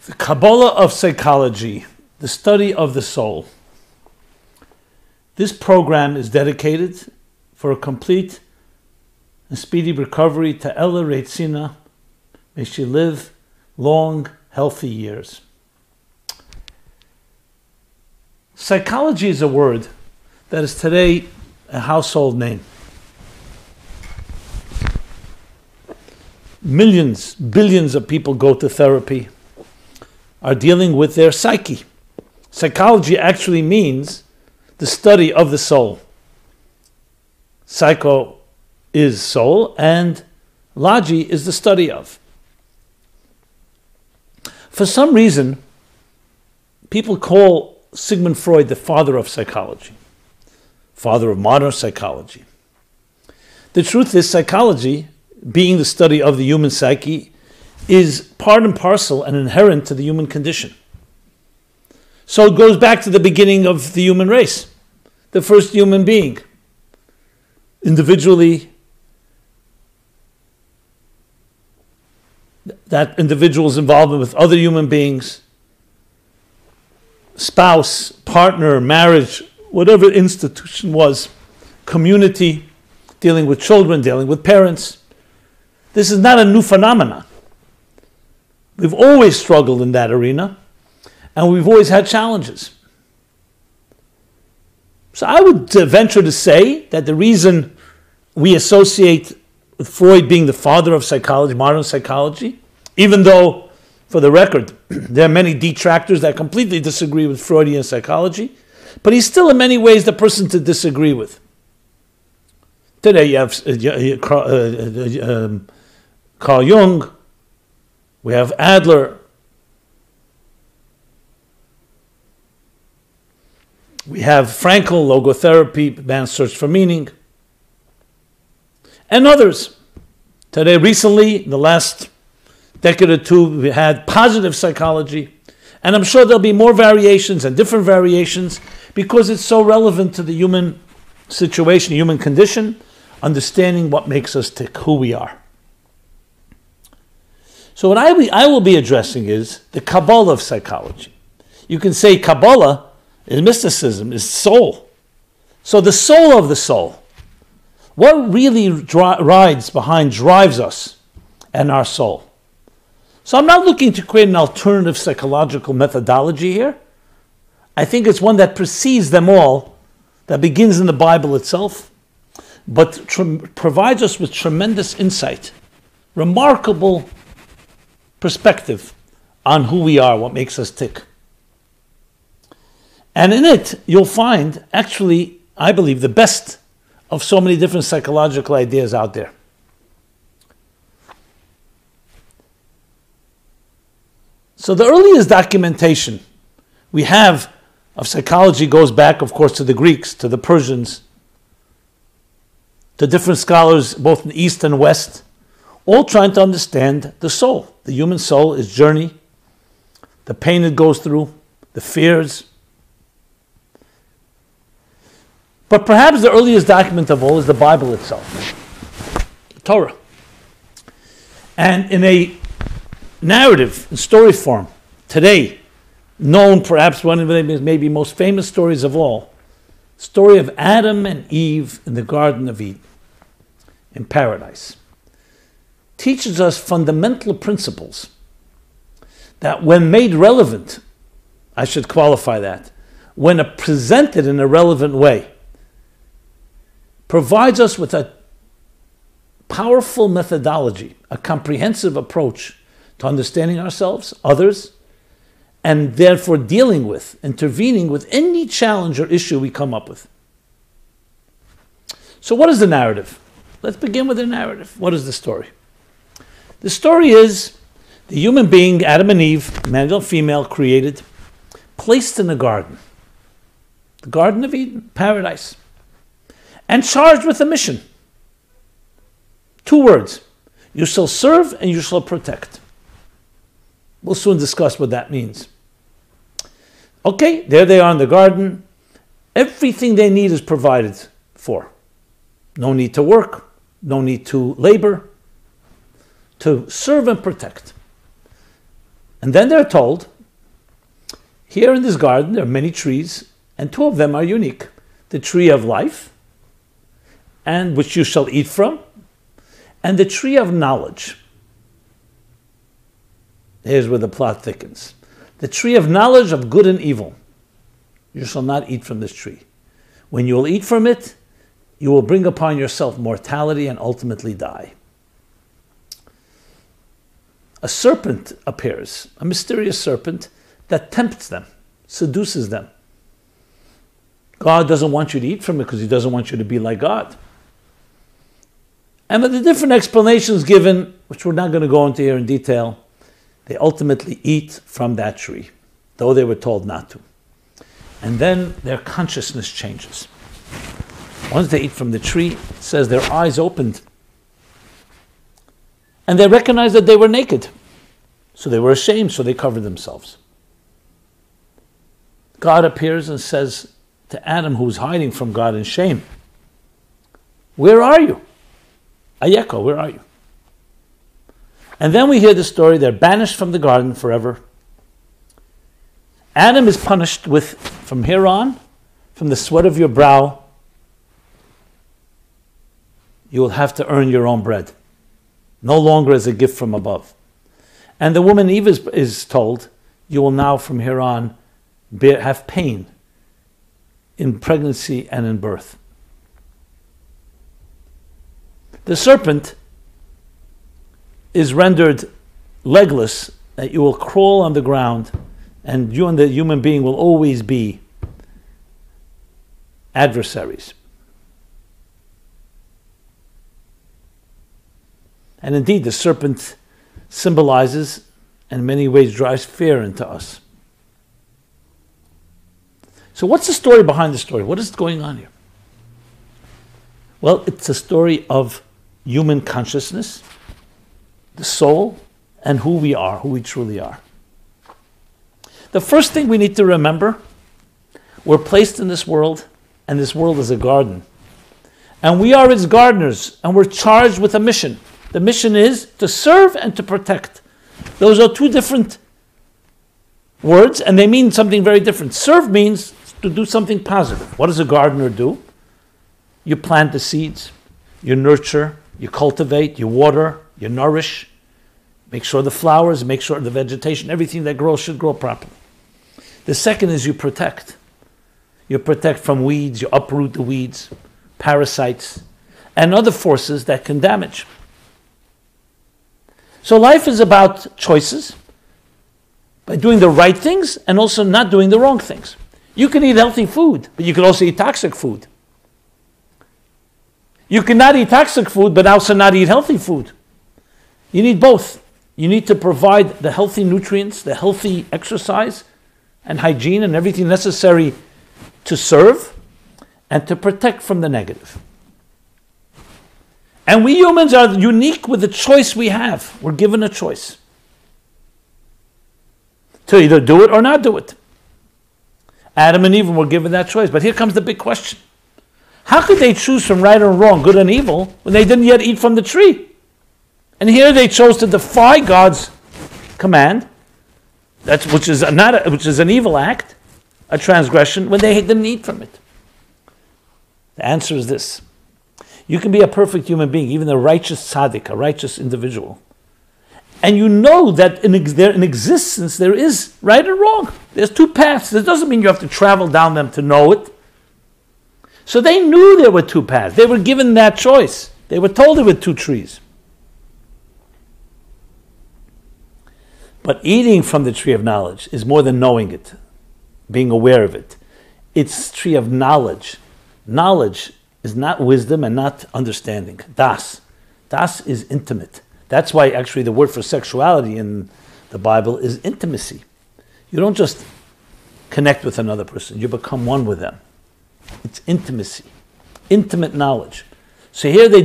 The Kabbalah of Psychology, the study of the soul. This program is dedicated for a complete and speedy recovery to Ella Reitzina. May she live long, healthy years. Psychology is a word that is today a household name. Millions, billions of people go to therapy, are dealing with their psyche. Psychology actually means the study of the soul. Psycho is soul, and logi is the study of. For some reason, people call Sigmund Freud the father of psychology, father of modern psychology. The truth is, psychology, being the study of the human psyche, is part and parcel and inherent to the human condition. So it goes back to the beginning of the human race, the first human being. Individually, that individual's involvement with other human beings, spouse, partner, marriage, whatever institution was, community, dealing with children, dealing with parents. This is not a new phenomenon. We've always struggled in that arena, and we've always had challenges. So I would venture to say that the reason we associate with Freud being the father of psychology, modern psychology, even though, for the record, there are many detractors that completely disagree with Freudian psychology, but he's still in many ways the person to disagree with. Today you have Carl Jung, we have Adler, we have Frankl, logotherapy, man's search for meaning, and others. Today, recently, in the last decade or two, we had positive psychology, and I'm sure there'll be more variations and different variations because it's so relevant to the human situation, human condition, understanding what makes us tick, who we are. So what I will be addressing is the Kabbalah of psychology. You can say Kabbalah is mysticism, is soul. So the soul of the soul. What really drives us and our soul? So I'm not looking to create an alternative psychological methodology here. I think it's one that precedes them all, that begins in the Bible itself, but provides us with tremendous insight, remarkable perspective on who we are, what makes us tick. And in it, you'll find, actually, I believe, the best of so many different psychological ideas out there. So the earliest documentation we have of psychology goes back, of course, to the Greeks, to the Persians, to different scholars, both in the East and West, all trying to understand the soul. The human soul is journey, the pain it goes through, the fears. But perhaps the earliest document of all is the Bible itself, the Torah. And in a narrative, in story form, today, known perhaps one of the maybe most famous stories of all, story of Adam and Eve in the Garden of Eden, in paradise, teaches us fundamental principles that when made relevant, I should qualify that, when presented in a relevant way, provides us with a powerful methodology, a comprehensive approach to understanding ourselves, others, and therefore dealing with, intervening with any challenge or issue we come up with. So what is the narrative? Let's begin with the narrative. What is the story? The story is the human being, Adam and Eve, male and female, created, placed in a garden, the Garden of Eden, paradise, and charged with a mission. 2 words: you shall serve and you shall protect. We'll soon discuss what that means. Okay, there they are in the garden. Everything they need is provided for. No need to work, no need to labor, to serve and protect. And then they're told, here in this garden there are many trees, and two of them are unique. The tree of life, and which you shall eat from, and the tree of knowledge. Here's where the plot thickens. The tree of knowledge of good and evil. You shall not eat from this tree. When you will eat from it, you will bring upon yourself mortality and ultimately die. A serpent appears, a mysterious serpent that tempts them, seduces them. God doesn't want you to eat from it because he doesn't want you to be like God. And with the different explanations given, which we're not going to go into here in detail, they ultimately eat from that tree, though they were told not to. And then their consciousness changes. Once they eat from the tree, it says their eyes opened. And they recognized that they were naked. So they were ashamed, so they covered themselves. God appears and says to Adam, who was hiding from God in shame, "Where are you? Ayeko, where are you?" And then we hear the story, they're banished from the garden forever. Adam is punished with, from here on, from the sweat of your brow, you will have to earn your own bread. No longer as a gift from above. And the woman Eve is told, you will now from here on have pain in pregnancy and in birth. The serpent is rendered legless, that you will crawl on the ground, and you and the human being will always be adversaries. And indeed, the serpent symbolizes, and in many ways drives fear into us. So what's the story behind the story? What is going on here? Well, it's a story of human consciousness, the soul, and who we are, who we truly are. The first thing we need to remember, we're placed in this world, and this world is a garden. And we are its gardeners, and we're charged with a mission. The mission is to serve and to protect. Those are two different words, and they mean something very different. Serve means to do something positive. What does a gardener do? You plant the seeds, you nurture, you cultivate, you water, you nourish, make sure the flowers, make sure the vegetation, everything that grows should grow properly. The second is you protect. You protect from weeds, you uproot the weeds, parasites, and other forces that can damage. So life is about choices, by doing the right things and also not doing the wrong things. You can eat healthy food, but you can also eat toxic food. You cannot eat toxic food, but also not eat healthy food. You need both. You need to provide the healthy nutrients, the healthy exercise and hygiene and everything necessary to serve and to protect from the negative. And we humans are unique with the choice we have. We're given a choice to either do it or not do it. Adam and Eve were given that choice. But here comes the big question. How could they choose from right or wrong, good and evil, when they didn't yet eat from the tree? And here they chose to defy God's command, which is an evil act, a transgression, when they didn't eat from it. The answer is this. You can be a perfect human being, even a righteous tzaddik, a righteous individual. And you know that in existence there is right and wrong. There's two paths. That doesn't mean you have to travel down them to know it. So they knew there were two paths. They were given that choice. They were told there were two trees. But eating from the tree of knowledge is more than knowing it, being aware of it. It's tree of knowledge. Knowledge is not wisdom and not understanding. Das. Das is intimate. That's why actually the word for sexuality in the Bible is intimacy. You don't just connect with another person. You become one with them. It's intimacy. Intimate knowledge. So here they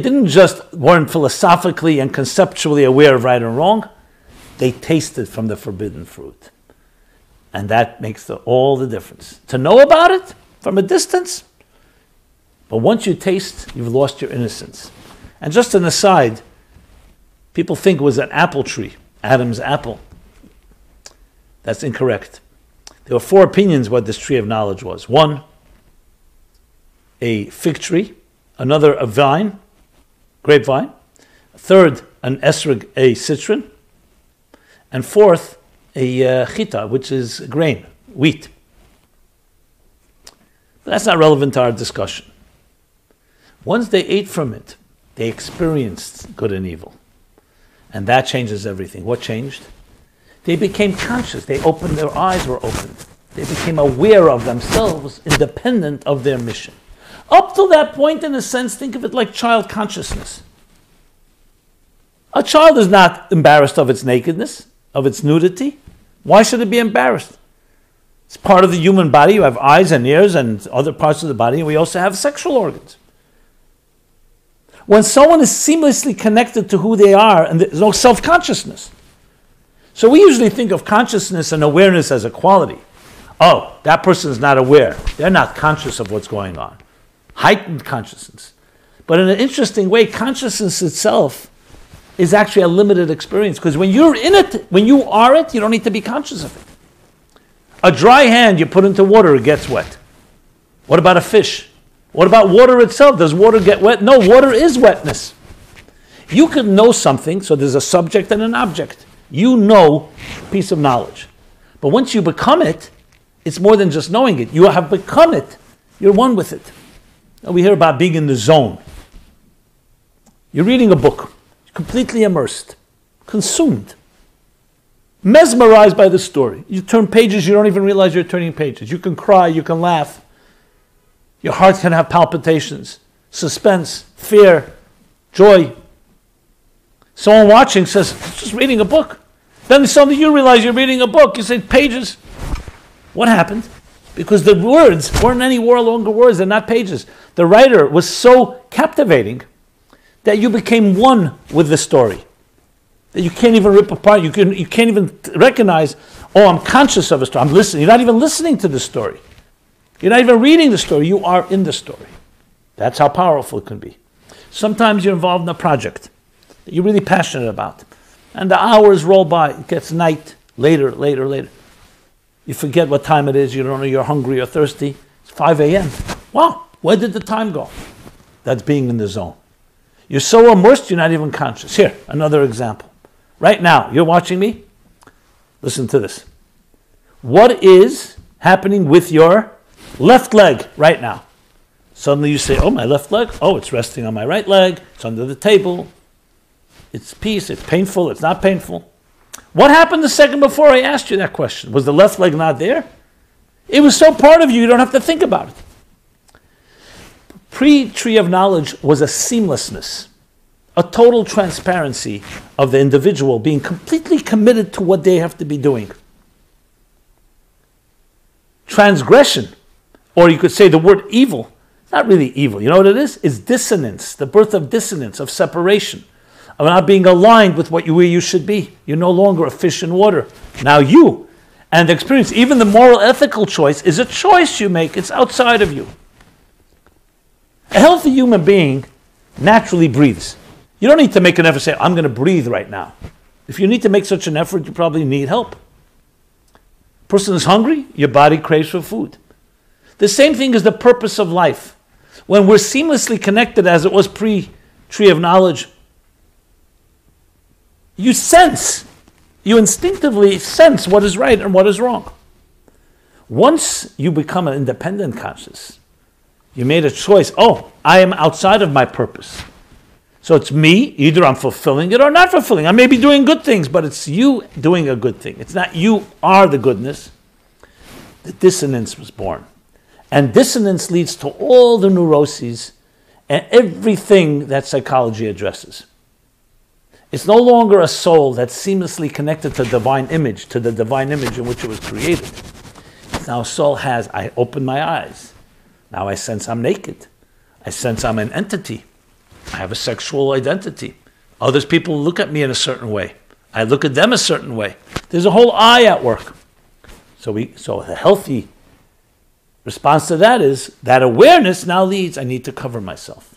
weren't philosophically and conceptually aware of right and wrong. They tasted from the forbidden fruit. And that makes all the difference. To know about it from a distance, but once you taste, you've lost your innocence. And just an aside, people think it was an apple tree, Adam's apple. That's incorrect. There were 4 opinions what this tree of knowledge was. 1, a fig tree. Another, a vine, grapevine. 3rd, an esrog, a citron. And 4th, a chita, which is grain, wheat. But that's not relevant to our discussion. Once they ate from it, they experienced good and evil. And that changes everything. What changed? They became conscious. They opened, their eyes were opened. They became aware of themselves, independent of their mission. Up to that point, in a sense, think of it like child consciousness. A child is not embarrassed of its nakedness, of its nudity. Why should it be embarrassed? It's part of the human body. You have eyes and ears and other parts of the body, and we also have sexual organs. When someone is seamlessly connected to who they are, and there's no self-consciousness. So we usually think of consciousness and awareness as a quality. Oh, that person is not aware. They're not conscious of what's going on. Heightened consciousness. But in an interesting way, consciousness itself is actually a limited experience, because when you're in it, when you are it, you don't need to be conscious of it. A dry hand you put into water, it gets wet. What about a fish? What about water itself? Does water get wet? No, water is wetness. You could know something, so there's a subject and an object. You know a piece of knowledge. But once you become it, it's more than just knowing it. You have become it. You're one with it. Now we hear about being in the zone. You're reading a book, completely immersed, consumed, mesmerized by the story. You turn pages, you don't even realize you're turning pages. You can cry, you can laugh. Your heart can have palpitations, suspense, fear, joy. Someone watching says, I'm just reading a book. Then suddenly you realize you're reading a book. You say, pages. What happened? Because the words weren't any longer words, they're not pages. The writer was so captivating that you became one with the story. That you can't even rip apart, you can't even recognize, oh, I'm conscious of a story, I'm listening. You're not even listening to the story. You're not even reading the story, you are in the story. That's how powerful it can be. Sometimes you're involved in a project that you're really passionate about, and the hours roll by, it gets night, later. You forget what time it is, you don't know you're hungry or thirsty. It's 5 a.m. Wow, where did the time go? That's being in the zone. You're so immersed, you're not even conscious. Here, another example. Right now, you're watching me. Listen to this. What is happening with your left leg right now? Suddenly you say, oh, my left leg. Oh, it's resting on my right leg. It's under the table. It's peace. It's painful. It's not painful. What happened the second before I asked you that question? Was the left leg not there? It was so part of you, you don't have to think about it. Pre-tree of knowledge was a seamlessness, a total transparency of the individual being completely committed to what they have to be doing. Transgression, or you could say the word evil, not really evil. You know what it is? It's dissonance, the birth of dissonance, of separation, of not being aligned with where you should be. You're no longer a fish in water. Now you, and the experience, even the moral ethical choice is a choice you make. It's outside of you. A healthy human being naturally breathes. You don't need to make an effort to say, I'm going to breathe right now. If you need to make such an effort, you probably need help. Person is hungry, your body craves for food. The same thing is the purpose of life. When we're seamlessly connected as it was pre-tree of knowledge, you instinctively sense what is right and what is wrong. Once you become an independent conscious, you made a choice, oh, I am outside of my purpose. So it's me, either I'm fulfilling it or not fulfilling. I may be doing good things, but it's you doing a good thing. It's not you are the goodness. The dissonance was born. And dissonance leads to all the neuroses and everything that psychology addresses. It's no longer a soul that's seamlessly connected to the divine image in which it was created. Now a soul has, I open my eyes. Now I sense I'm naked. I sense I'm an entity. I have a sexual identity. Other people look at me in a certain way. I look at them a certain way. There's a whole I at work. So a healthy response to that is, that awareness now leads, I need to cover myself.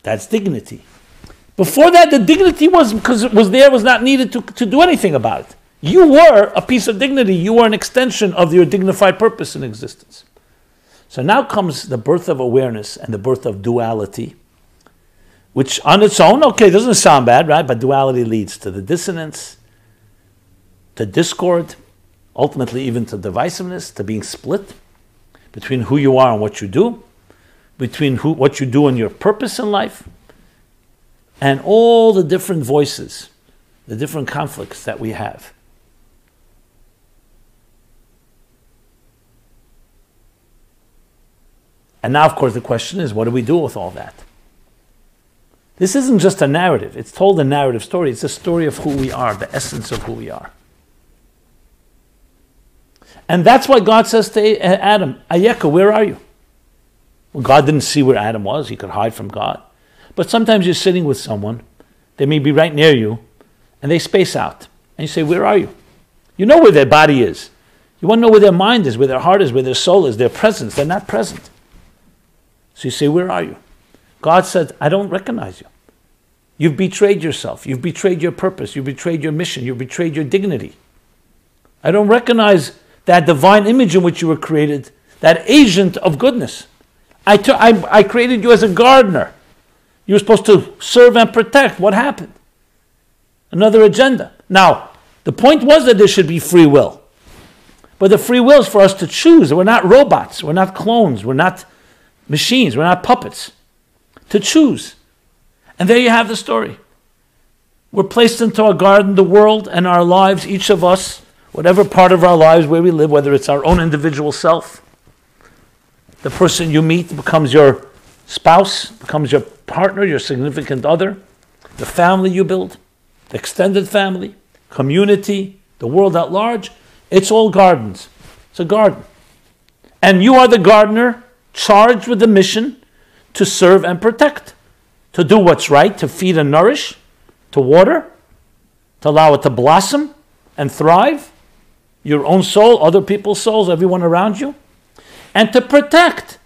That's dignity. Before that, the dignity was, because it was there, was not needed to do anything about it. You were a piece of dignity. You were an extension of your dignified purpose in existence. So now comes the birth of awareness and the birth of duality, which on its own, okay, doesn't sound bad, right? But duality leads to the dissonance, to discord, ultimately even to divisiveness, to being split between who you are and what you do, between what you do and your purpose in life, and all the different voices, the different conflicts that we have. And now, of course, the question is, what do we do with all that? This isn't just a narrative. It's told a narrative story. It's a story of who we are, the essence of who we are. And that's why God says to Adam, Ayeka, where are you? Well, God didn't see where Adam was. He could hide from God. But sometimes you're sitting with someone, they may be right near you, and they space out. And you say, where are you? You know where their body is. You want to know where their mind is, where their heart is, where their soul is, their presence. They're not present. So you say, where are you? God said, I don't recognize you. You've betrayed yourself. You've betrayed your purpose. You've betrayed your mission. You've betrayed your dignity. I don't recognize that divine image in which you were created, that agent of goodness. I created you as a gardener. You were supposed to serve and protect. What happened? Another agenda. Now, the point was that there should be free will. But the free will is for us to choose. We're not robots. We're not clones. We're not machines. We're not puppets. To choose. And there you have the story. We're placed into a garden, the world and our lives, each of us, whatever part of our lives where we live, whether it's our own individual self, the person you meet becomes your spouse, becomes your partner, your significant other, the family you build, the extended family, community, the world at large. It's all gardens. It's a garden. And you are the gardener charged with the mission to serve and protect, to do what's right, to feed and nourish, to water, to allow it to blossom and thrive, your own soul, other people's souls, everyone around you, and to protect,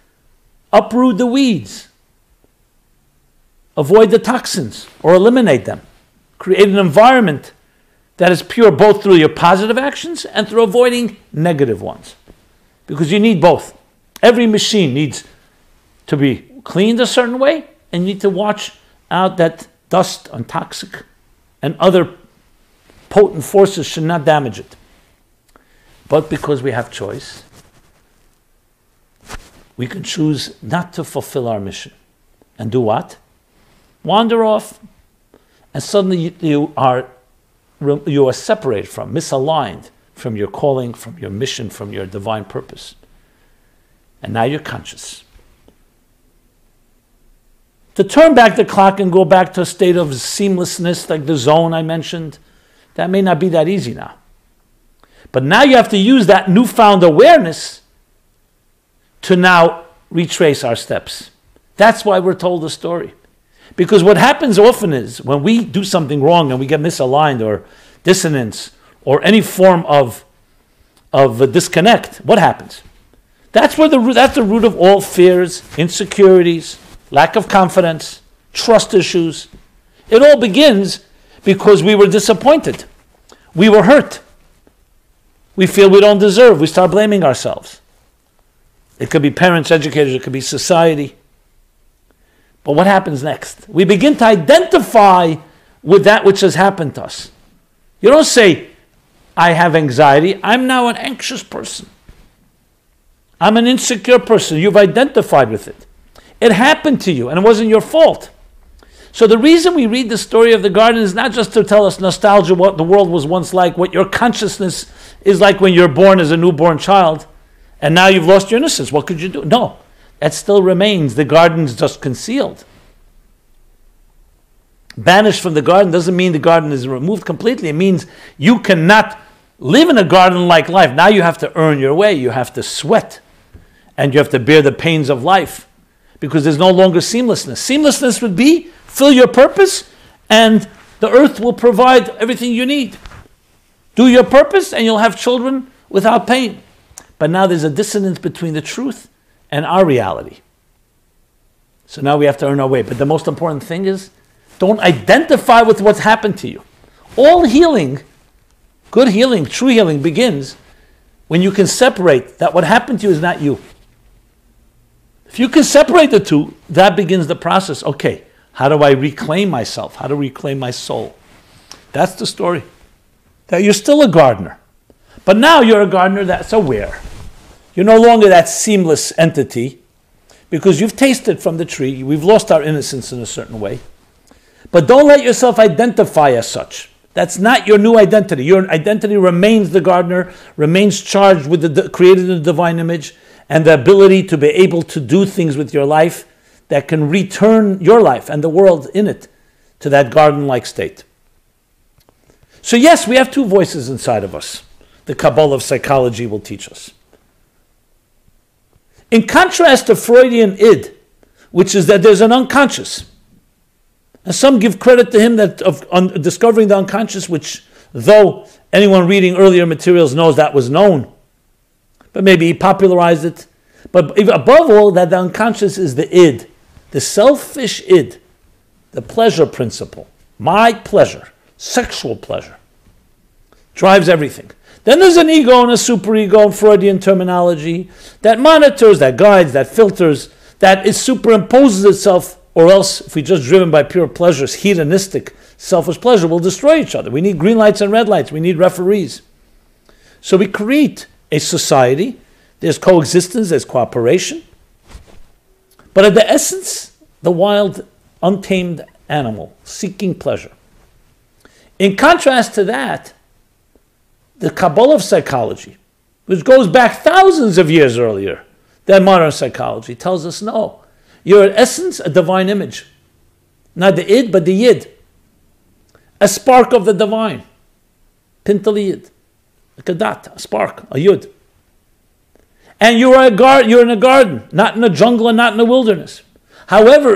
uproot the weeds, avoid the toxins or eliminate them, create an environment that is pure both through your positive actions and through avoiding negative ones. Because you need both. Every machine needs to be cleaned a certain way, and you need to watch out that dust and toxic and other potent forces should not damage it. But because we have choice, we can choose not to fulfill our mission. And do what? Wander off. And suddenly you are separated from, misaligned from your calling, from your mission, from your divine purpose. And now you're conscious. To turn back the clock and go back to a state of seamlessness, like the zone I mentioned, that may not be that easy now. But now you have to use that newfound awareness to now retrace our steps. That's why we're told the story. Because what happens often is when we do something wrong and we get misaligned or dissonance or any form of a disconnect, what happens? That's the root of all fears, insecurities, lack of confidence, trust issues. It all begins because we were disappointed. We were hurt. We feel we don't deserve. We start blaming ourselves. It could be parents, educators, it could be society. But what happens next? We begin to identify with that which has happened to us. You don't say, I have anxiety. I'm now an anxious person. I'm an insecure person. You've identified with it. It happened to you, and it wasn't your fault. So the reason we read the story of the garden is not just to tell us nostalgia, what the world was once like, what your consciousness is like when you're born as a newborn child, and now you've lost your innocence. What could you do? No, that still remains. The garden's just concealed. Banished from the garden doesn't mean the garden is removed completely. It means you cannot live in a garden-like life. Now you have to earn your way. You have to sweat, and you have to bear the pains of life, because there's no longer seamlessness. Seamlessness would be fill your purpose, and the earth will provide everything you need. Do your purpose, and you'll have children without pain. But now there's a dissonance between the truth and our reality. So now we have to earn our way. But the most important thing is, don't identify with what's happened to you. All healing Good healing, true healing begins when you can separate that what happened to you is not you. If you can separate the two, that begins the process. Okay, how do I reclaim myself? How do I reclaim my soul? That's the story. That you're still a gardener. But now you're a gardener that's aware. You're no longer that seamless entity because you've tasted from the tree. We've lost our innocence in a certain way. But don't let yourself identify as such. That's not your new identity. Your identity remains the gardener, remains charged with the created in the divine image and the ability to be able to do things with your life that can return your life and the world in it to that garden-like state. So yes, we have two voices inside of us. The Kabbalah of psychology will teach us. In contrast to Freudian id, which is that there's an unconscious. And some give credit to him that of discovering the unconscious, which though anyone reading earlier materials knows that was known, but maybe he popularized it. But above all, that the unconscious is the id, the selfish id, the pleasure principle, my pleasure, sexual pleasure, drives everything. Then there's an ego and a superego in Freudian terminology that monitors, that guides, that filters, that it superimposes itself, or else if we're just driven by pure pleasures, hedonistic, selfish pleasure, we'll destroy each other. We need green lights and red lights. We need referees. So we create a society. There's coexistence, there's cooperation. But at the essence, the wild, untamed animal, seeking pleasure. In contrast to that, the Kabbalah of psychology, which goes back thousands of years earlier than modern psychology, tells us no. You're in essence a divine image. Not the id, but the yid. A spark of the divine. Pintal yid. A kadat, a spark, a yud. And you're in a garden, not in a jungle and not in a wilderness. However,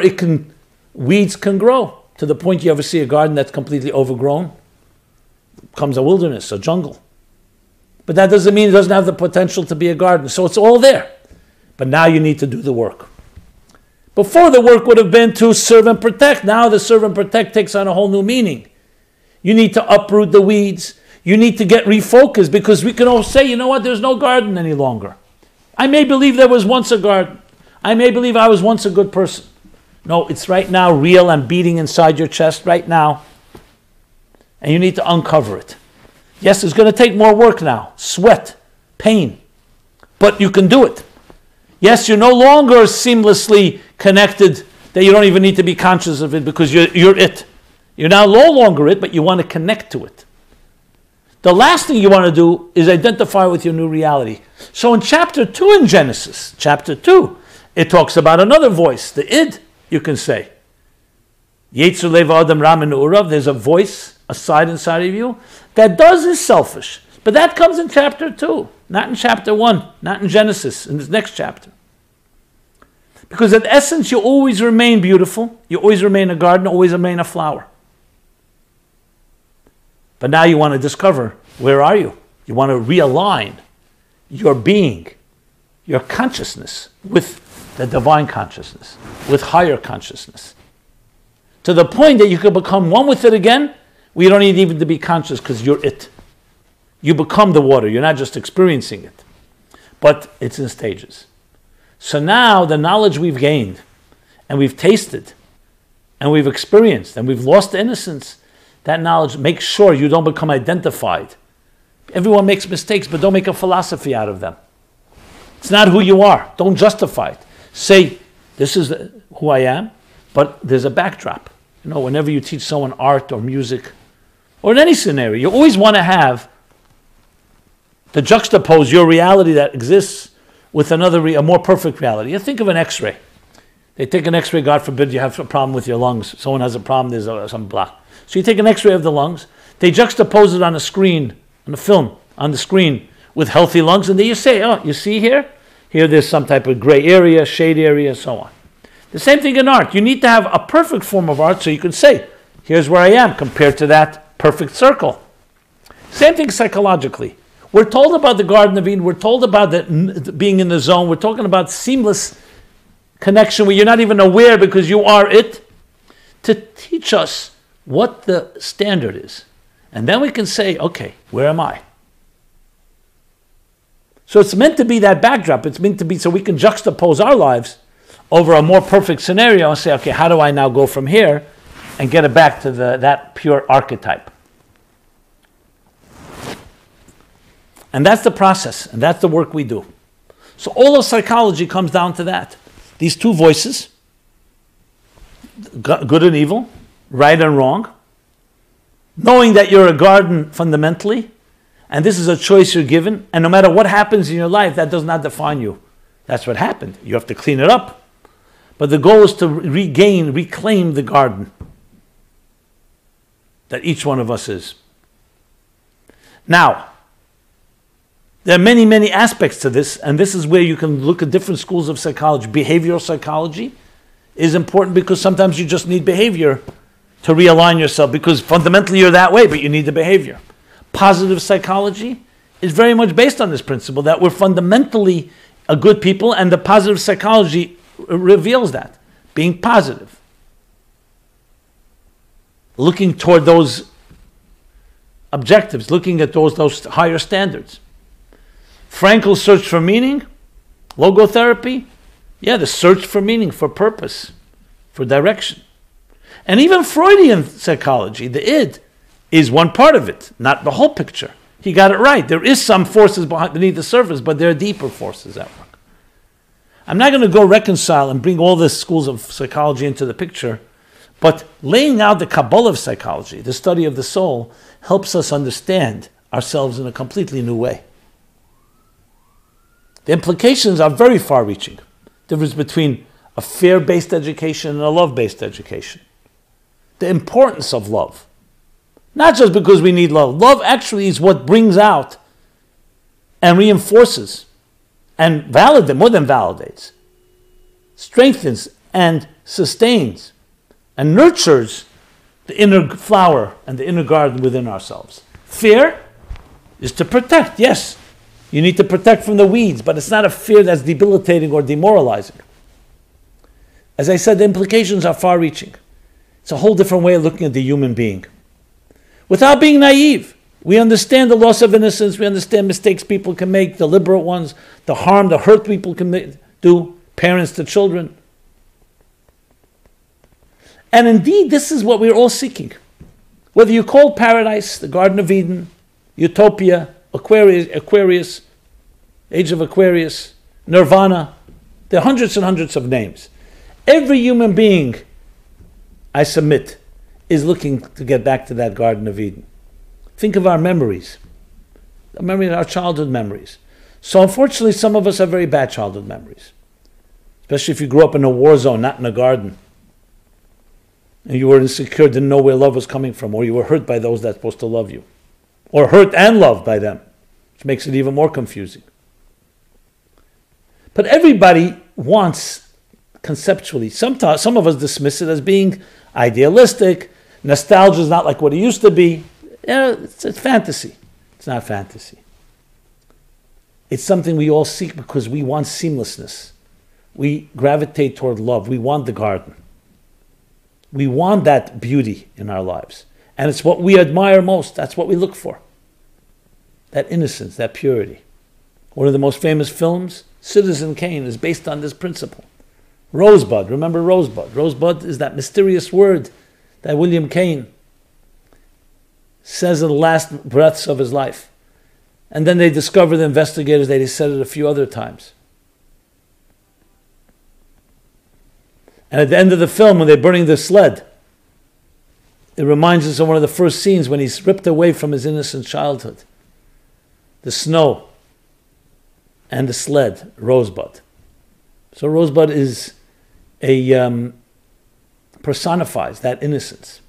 weeds can grow to the point you ever see a garden that's completely overgrown. It becomes a wilderness, a jungle. But that doesn't mean it doesn't have the potential to be a garden. So it's all there. But now you need to do the work. Before, the work would have been to serve and protect. Now the serve and protect takes on a whole new meaning. You need to uproot the weeds. You need to get refocused because we can all say, you know what, there's no garden any longer. I may believe there was once a garden. I may believe I was once a good person. No, it's right now real and beating inside your chest right now. And you need to uncover it. Yes, it's going to take more work now. Sweat, pain. But you can do it. Yes, you're no longer seamlessly connected that you don't even need to be conscious of it because you're it. You're now no longer it, but you want to connect to it. The last thing you want to do is identify with your new reality. So in chapter 2 in Genesis, chapter 2, it talks about another voice, the id, you can say. Yetzer leva adam ra min urav, there's a voice, a side inside of you, that does is selfish. But that comes in chapter 2, not in chapter 1, not in Genesis, in this next chapter. Because in essence, you always remain beautiful, you always remain a garden, always remain a flower. But now you want to discover, where are you? You want to realign your being, your consciousness with the divine consciousness, with higher consciousness. To the point that you can become one with it again, where you don't need even to be conscious because you're it. You become the water, you're not just experiencing it. But it's in stages. So now the knowledge we've gained, and we've tasted, and we've experienced, and we've lost the innocence, that knowledge makes sure you don't become identified. Everyone makes mistakes, but don't make a philosophy out of them. It's not who you are. Don't justify it. Say, this is who I am, but there's a backdrop. You know, whenever you teach someone art or music, or in any scenario, you always want to have to juxtapose your reality that exists with a more perfect reality. You think of an x-ray. They take an x-ray, God forbid you have a problem with your lungs. Someone has a problem, there's some block. So you take an x-ray of the lungs, they juxtapose it on a screen, on a film, on the screen with healthy lungs, and then you say, oh, you see here? Here there's some type of gray area, shade area, so on. The same thing in art. You need to have a perfect form of art so you can say, here's where I am compared to that perfect circle. Same thing psychologically. We're told about the Garden of Eden, we're told about being in the zone, we're talking about seamless connection where you're not even aware because you are it, to teach us what the standard is And then we can say, okay, where am I? So it's meant to be that backdrop. It's meant to be so we can juxtapose our lives over a more perfect scenario and say, okay, how do I now go from here and get it back to that pure archetype? And that's the process, and that's the work we do. So all of psychology comes down to that. These two voices, good and evil, right and wrong, knowing that you're a garden fundamentally, and this is a choice you're given, and no matter what happens in your life, that does not define you. That's what happened. You have to clean it up. But the goal is to reclaim the garden that each one of us is. Now, there are many, many aspects to this, and this is where you can look at different schools of psychology. Behavioral psychology is important because sometimes you just need behavior to realign yourself, because fundamentally you're that way, but you need the behavior. Positive psychology is very much based on this principle that we're fundamentally a good people, and the positive psychology reveals that. Being positive. Looking toward those objectives, looking at those higher standards. Frankel's search for meaning, logotherapy, the search for meaning, for purpose, for direction. And even Freudian psychology, the id, is one part of it, not the whole picture. He got it right. There is some forces beneath the surface, but there are deeper forces at work. I'm not going to go reconcile and bring all the schools of psychology into the picture, but laying out the Kabbalah of psychology, the study of the soul, helps us understand ourselves in a completely new way. The implications are very far-reaching. Difference between a fear-based education and a love-based education. The importance of love. Not just because we need love. Love actually is what brings out and reinforces and more than validates, strengthens and sustains and nurtures the inner flower and the inner garden within ourselves. Fear is to protect, yes. You need to protect from the weeds, but it's not a fear that's debilitating or demoralizing. As I said, the implications are far-reaching. It's a whole different way of looking at the human being. Without being naive, we understand the loss of innocence, we understand mistakes people can make, deliberate ones, the harm, the hurt people can do, parents to children. And indeed, this is what we're all seeking. Whether you call paradise, the Garden of Eden, Utopia, Aquarius, Age of Aquarius, Nirvana, there are hundreds and hundreds of names. Every human being, I submit, is looking to get back to that Garden of Eden. Think of our memories, our childhood memories. So unfortunately, some of us have very bad childhood memories, especially if you grew up in a war zone, not in a garden, and you were insecure, didn't know where love was coming from, or you were hurt by those that's supposed to love you, or hurt and loved by them, which makes it even more confusing. But everybody wants, conceptually, some of us dismiss it as being idealistic. Nostalgia is not like what it used to be. It's fantasy. It's not fantasy. It's something we all seek because we want seamlessness. We gravitate toward love. We want the garden. We want that beauty in our lives. And it's what we admire most. That's what we look for. That innocence, that purity. One of the most famous films, Citizen Kane, is based on this principle. Rosebud, remember Rosebud? Rosebud is that mysterious word that William Kane says in the last breaths of his life. And then they discover, the investigators, that he said it a few other times. And at the end of the film, when they're burning the sled, it reminds us of one of the first scenes when he's ripped away from his innocent childhood. The snow and the sled, Rosebud. So Rosebud is personifies that innocence.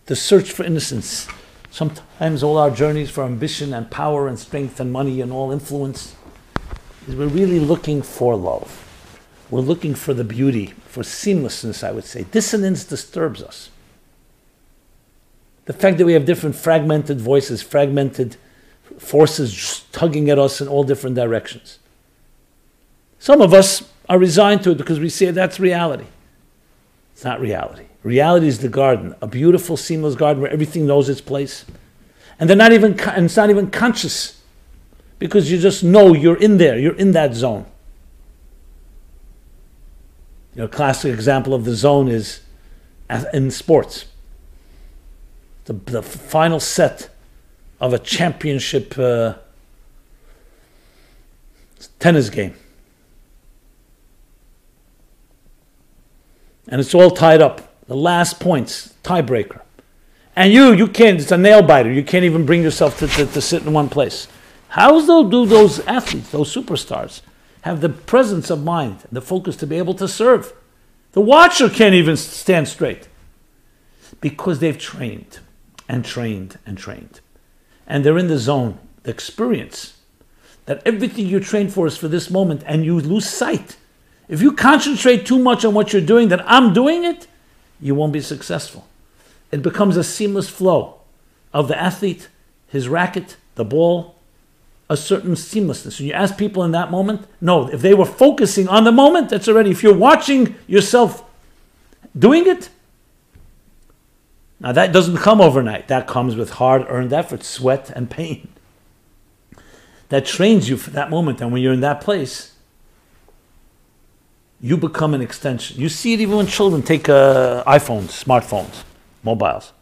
The search for innocence. Sometimes all our journeys for ambition and power and strength and money and all influence is we're really looking for love. We're looking for the beauty, for seamlessness, I would say. Dissonance disturbs us. The fact that we have different fragmented voices, fragmented forces tugging at us in all different directions. Some of us are resigned to it because we say that's reality. It's not reality. Reality is the garden, a beautiful, seamless garden where everything knows its place. And it's not even conscious, because you just know you're in there, you're in that zone. A classic example of the zone is in sports. The final set of a championship tennis game. And it's all tied up. The last points, tiebreaker. And you can't, it's a nail biter. You can't even bring yourself to sit in one place. How do those athletes, those superstars, have the presence of mind, the focus to be able to serve? The watcher can't even stand straight. Because they've trained and trained and trained. And they're in the zone, the experience, that everything you train for is for this moment, and you lose sight. If you concentrate too much on what you're doing, that I'm doing it, you won't be successful. It becomes a seamless flow of the athlete, his racket, the ball, a certain seamlessness. When you ask people in that moment, no, if they were focusing on the moment, that's already, if you're watching yourself doing it, now that doesn't come overnight. That comes with hard-earned effort, sweat, and pain. That trains you for that moment, and when you're in that place, you become an extension. You see it even when children take iPhones, smartphones, mobiles.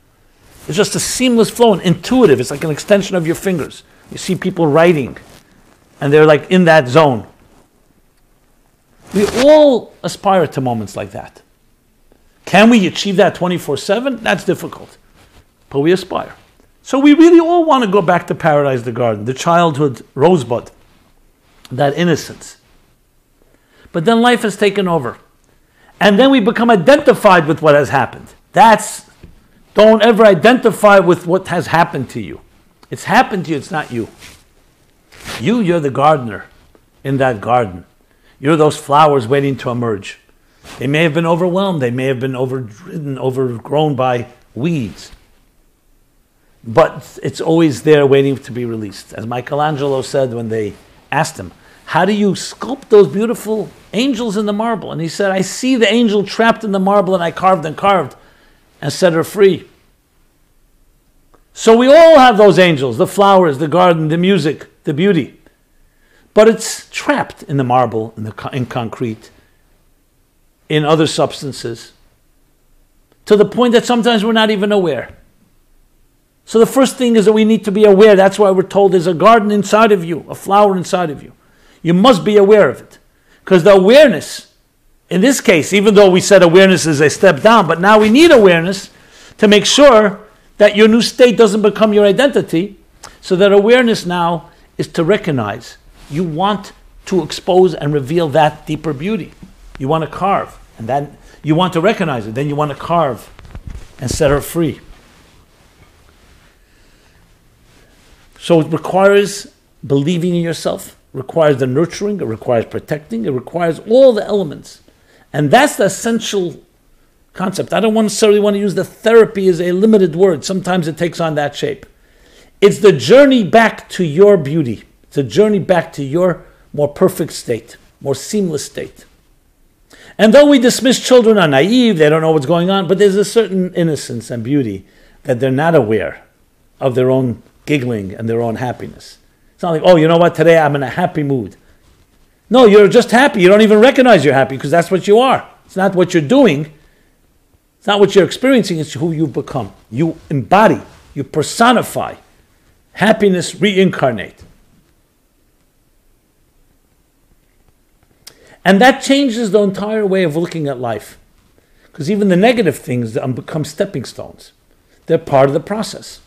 It's just a seamless flow and intuitive. It's like an extension of your fingers. You see people writing, and they're like in that zone. We all aspire to moments like that. Can we achieve that 24/7? That's difficult. But we aspire. So we really all want to go back to paradise, the garden, the childhood rosebud, that innocence. But then life has taken over. And then we become identified with what has happened. Don't ever identify with what has happened to you. It's happened to you, it's not you. You're the gardener in that garden. You're those flowers waiting to emerge. They may have been overwhelmed, they may have been overgrown by weeds. But it's always there waiting to be released. As Michelangelo said when they asked him, how do you sculpt those beautiful angels in the marble? And he said, I see the angel trapped in the marble, and I carved and set her free. So we all have those angels, the flowers, the garden, the music, the beauty. But it's trapped in the marble, in concrete, in other substances, to the point that sometimes we're not even aware. So the first thing is that we need to be aware. That's why we're told there's a garden inside of you, a flower inside of you. You must be aware of it. Because the awareness, in this case, even though we said awareness is a step down, but now we need awareness to make sure that your new state doesn't become your identity. So that awareness now is to recognize. You want to expose and reveal that deeper beauty. You want to carve, and then you want to recognize it. Then you want to carve and set her free. So it requires believing in yourself, requires the nurturing, it requires protecting, it requires all the elements. And that's the essential concept. I don't necessarily want to use the therapy as a limited word. Sometimes it takes on that shape. It's the journey back to your beauty. It's a journey back to your more perfect state, more seamless state. And though we dismiss children are naive, they don't know what's going on, but there's a certain innocence and beauty that they're not aware of their own giggling and their own happiness. It's not like, oh, you know what, today I'm in a happy mood. No, you're just happy. You don't even recognize you're happy because that's what you are. It's not what you're doing. It's not what you're experiencing. It's who you've become. You embody, you personify. Happiness reincarnate. And that changes the entire way of looking at life. Because even the negative things become stepping stones. They're part of the process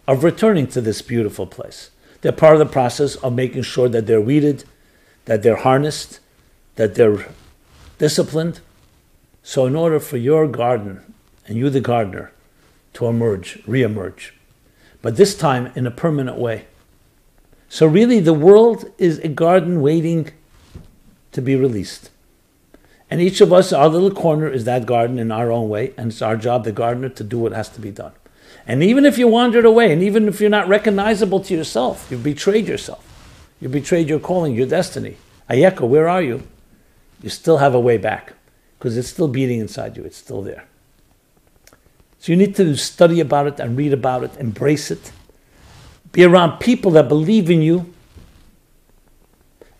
of returning to this beautiful place. They're part of the process of making sure that they're weeded, that they're harnessed, that they're disciplined. So in order for your garden, and you the gardener, to emerge, re-emerge, but this time in a permanent way. So really the world is a garden waiting to be released. And each of us, our little corner is that garden in our own way, and it's our job, the gardener, to do what has to be done. And even if you wandered away, and even if you're not recognizable to yourself, you've betrayed yourself. You betrayed your calling, your destiny. Ayeko, where are you? You still have a way back, because it's still beating inside you. It's still there. So you need to study about it and read about it, embrace it, Be around people that believe in you.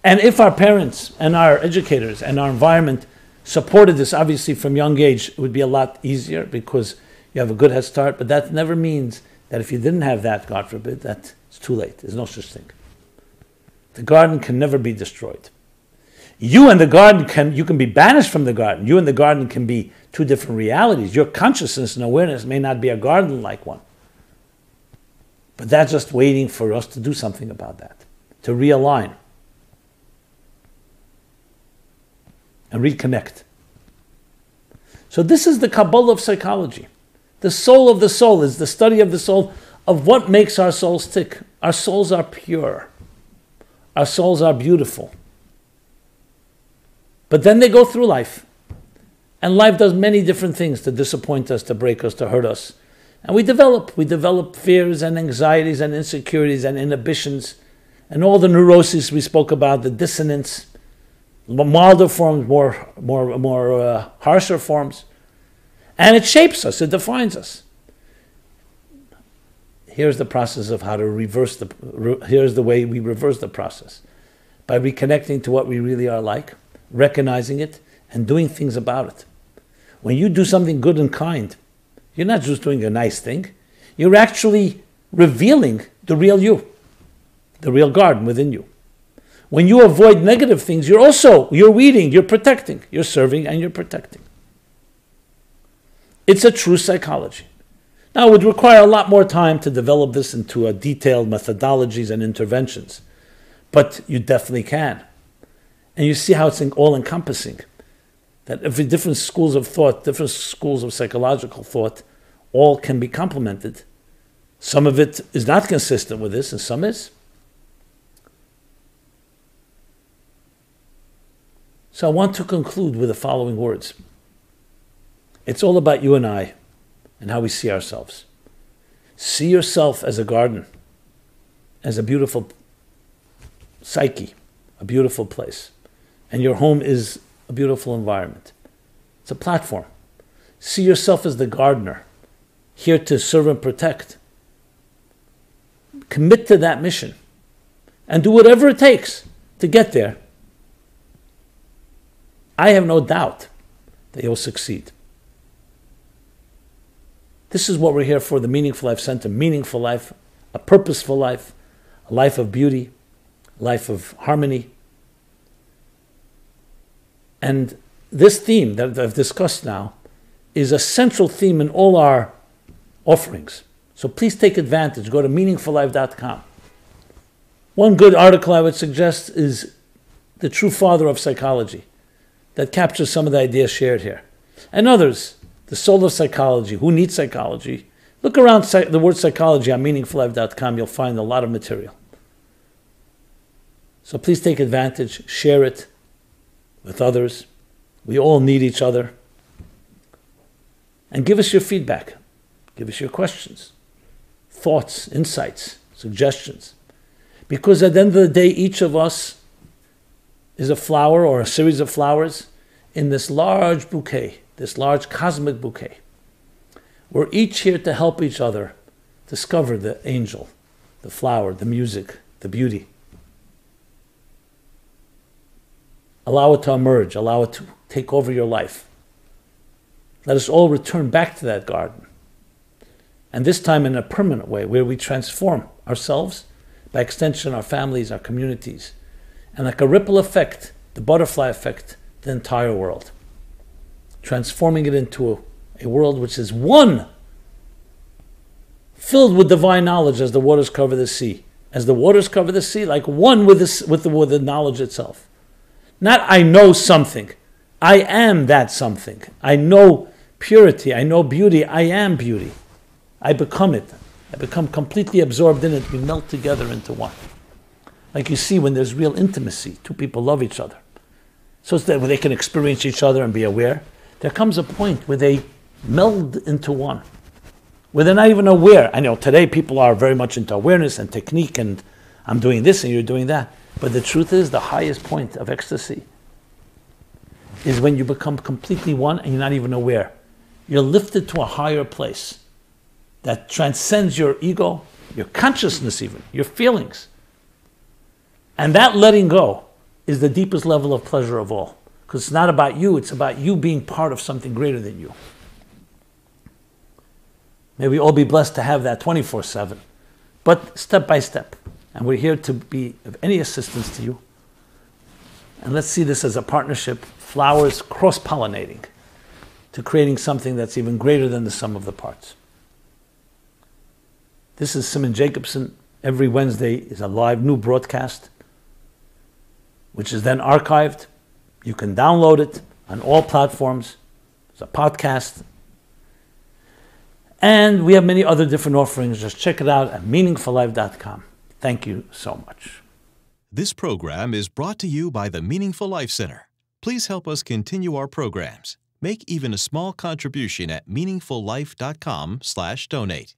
And if our parents and our educators and our environment supported this, obviously from young age, it would be a lot easier because you have a good head start. But that never means that if you didn't have that, God forbid, that it's too late. There's no such thing. The garden can never be destroyed. You and the garden you can be banished from the garden. You and the garden can be two different realities. Your consciousness and awareness may not be a garden-like one. But that's just waiting for us to do something about that, to realign and reconnect. So this is the Kabbalah of psychology. The soul of the soul is the study of the soul, of what makes our souls tick. Our souls are pure. Our souls are beautiful. But then they go through life. And life does many different things to disappoint us, to break us, to hurt us. And we develop fears and anxieties and insecurities and inhibitions and all the neuroses we spoke about, the dissonance, milder forms, more harsher forms. And it shapes us, it defines us. Here's the process of how to here's the way we reverse the process. By reconnecting to what we really are like, recognizing it, and doing things about it. When you do something good and kind, you're not just doing a nice thing, you're actually revealing the real you, the real garden within you. When you avoid negative things, you're weeding, you're protecting, you're serving and you're protecting. It's a true psychology. Now, it would require a lot more time to develop this into detailed methodologies and interventions, but you definitely can. And you see how it's all-encompassing, that every different schools of thought, different schools of psychological thought, all can be complemented. Some of it is not consistent with this, and some is. So I want to conclude with the following words. It's all about you and I and how we see ourselves. See yourself as a garden, as a beautiful psyche, a beautiful place. And your home is a beautiful environment. It's a platform. See yourself as the gardener, here to serve and protect. Commit to that mission and do whatever it takes to get there. I have no doubt that you'll succeed. This is what we're here for, the Meaningful Life Center. Meaningful life, a purposeful life, a life of beauty, a life of harmony. And this theme that I've discussed now is a central theme in all our offerings. So please take advantage. Go to meaningfullife.com. One good article I would suggest is The True Father of Psychology, that captures some of the ideas shared here. And others, The Soul of Psychology, Who Needs Psychology. Look around the word psychology on meaningfullife.com. You'll find a lot of material. So please take advantage, share it with others. We all need each other. And give us your feedback. Give us your questions, thoughts, insights, suggestions. Because at the end of the day, each of us is a flower or a series of flowers in this large bouquet, this large cosmic bouquet. We're each here to help each other discover the angel, the flower, the music, the beauty. Allow it to emerge. Allow it to take over your life. Let us all return back to that garden. And this time in a permanent way, where we transform ourselves, by extension our families, our communities, and like a ripple effect, the butterfly effect, the entire world. Transforming it into a world which is one, filled with divine knowledge as the waters cover the sea. As the waters cover the sea, like one with the knowledge itself. Not I know something. I am that something. I know purity. I know beauty. I am beauty. I become it. I become completely absorbed in it. We melt together into one. Like you see when there's real intimacy, two people love each other. So it's that where they can experience each other and be aware. There comes a point where they meld into one, where they're not even aware. I know today people are very much into awareness and technique, and I'm doing this and you're doing that. But the truth is, the highest point of ecstasy is when you become completely one and you're not even aware. You're lifted to a higher place that transcends your ego, your consciousness even, your feelings. And that letting go is the deepest level of pleasure of all. Because it's not about you, it's about you being part of something greater than you. May we all be blessed to have that 24/7, but step by step. And we're here to be of any assistance to you. And let's see this as a partnership, flowers cross-pollinating to creating something that's even greater than the sum of the parts. This is Simon Jacobson. Every Wednesday is a live new broadcast, which is then archived. You can download it on all platforms. It's a podcast. And we have many other different offerings. Just check it out at meaningfullife.com. Thank you so much. This program is brought to you by the Meaningful Life Center. Please help us continue our programs. Make even a small contribution at meaningfullife.com/donate.